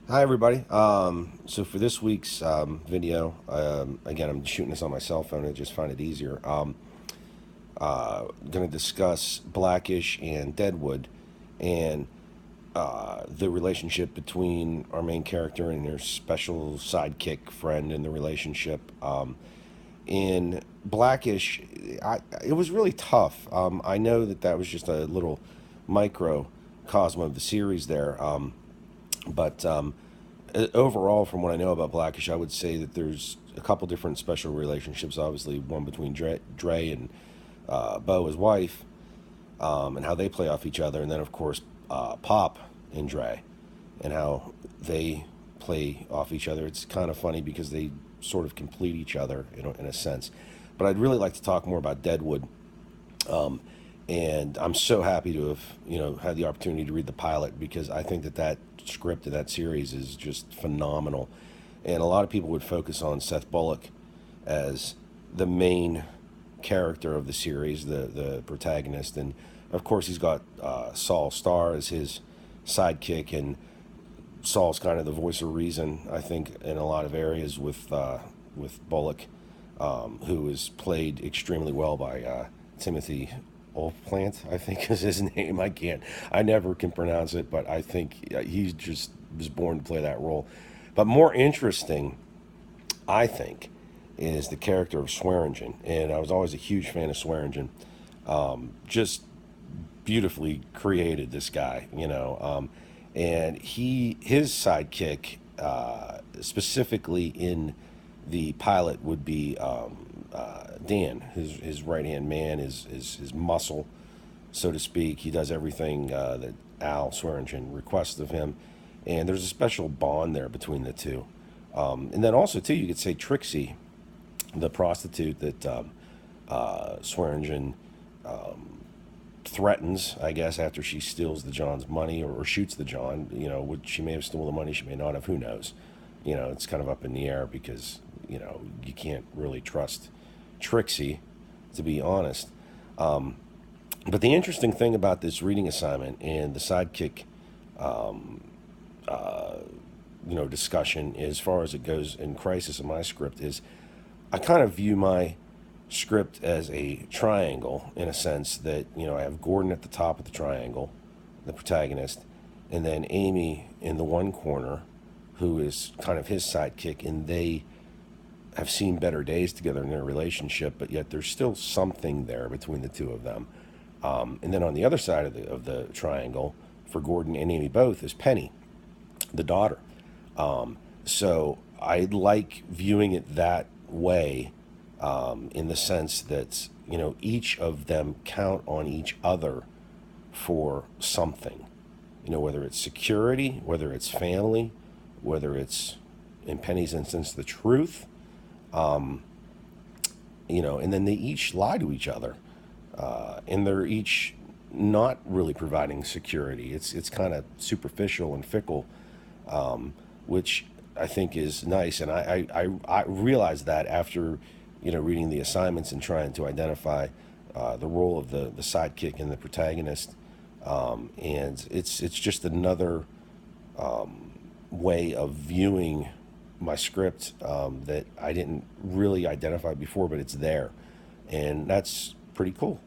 Hi everybody. So for this week's video, again, I'm shooting this on my cell phone. I just find it easier. Going to discuss Blackish and Deadwood, and the relationship between our main character and their special sidekick friend in the relationship. In Blackish, it was really tough. I know that was just a little microcosm of the series there. But overall, from what I know about Blackish, I would say that there's a couple different special relationships. Obviously, one between Dre and Bo, his wife, and how they play off each other, and then of course Pop and Dre, and how they play off each other. It's kind of funny because they sort of complete each other in a sense. But I'd really like to talk more about Deadwood, and I'm so happy to have had the opportunity to read the pilot because I think that script of that series is just phenomenal, and a lot of people would focus on Seth Bullock as the main character of the series, the protagonist, and of course he's got Saul Starr as his sidekick, and Saul's kind of the voice of reason, I think, in a lot of areas with Bullock, who is played extremely well by Timothy Olyphant, I think is his name. I never can pronounce it, but I think he just was born to play that role. But more interesting, I think, is the character of Swearingen, and I was always a huge fan of Swearingen. Just beautifully created, this guy, and his sidekick, specifically in the pilot, would be Dan, his right hand man, his muscle, so to speak. He does everything that Al Swearingen requests of him, and there's a special bond there between the two. And then also too, you could say Trixie, the prostitute that Swearingen threatens, I guess, after she steals the John's money, or shoots the John. She may have stolen the money, she may not have. Who knows? It's kind of up in the air because you can't really trust Trixie, to be honest. But the interesting thing about this reading assignment and the sidekick, discussion, as far as it goes in Crisis in my script, is I kind of view my script as a triangle, in a sense that I have Gordon at the top of the triangle, the protagonist, and then Amy in the one corner, who is kind of his sidekick, and they have seen better days together in their relationship, but yet there's still something there between the two of them. And then on the other side of the triangle, for Gordon and Amy both, is Penny, the daughter. So I like viewing it that way, in the sense that each of them count on each other for something. Whether it's security, whether it's family, whether it's, in Penny's instance, the truth. And then they each lie to each other, and they're each not really providing security. It's kind of superficial and fickle, which I think is nice. And I realized that after reading the assignments and trying to identify the role of the sidekick and the protagonist, and it's just another way of viewing my script, that I didn't really identify before, but it's there, and that's pretty cool.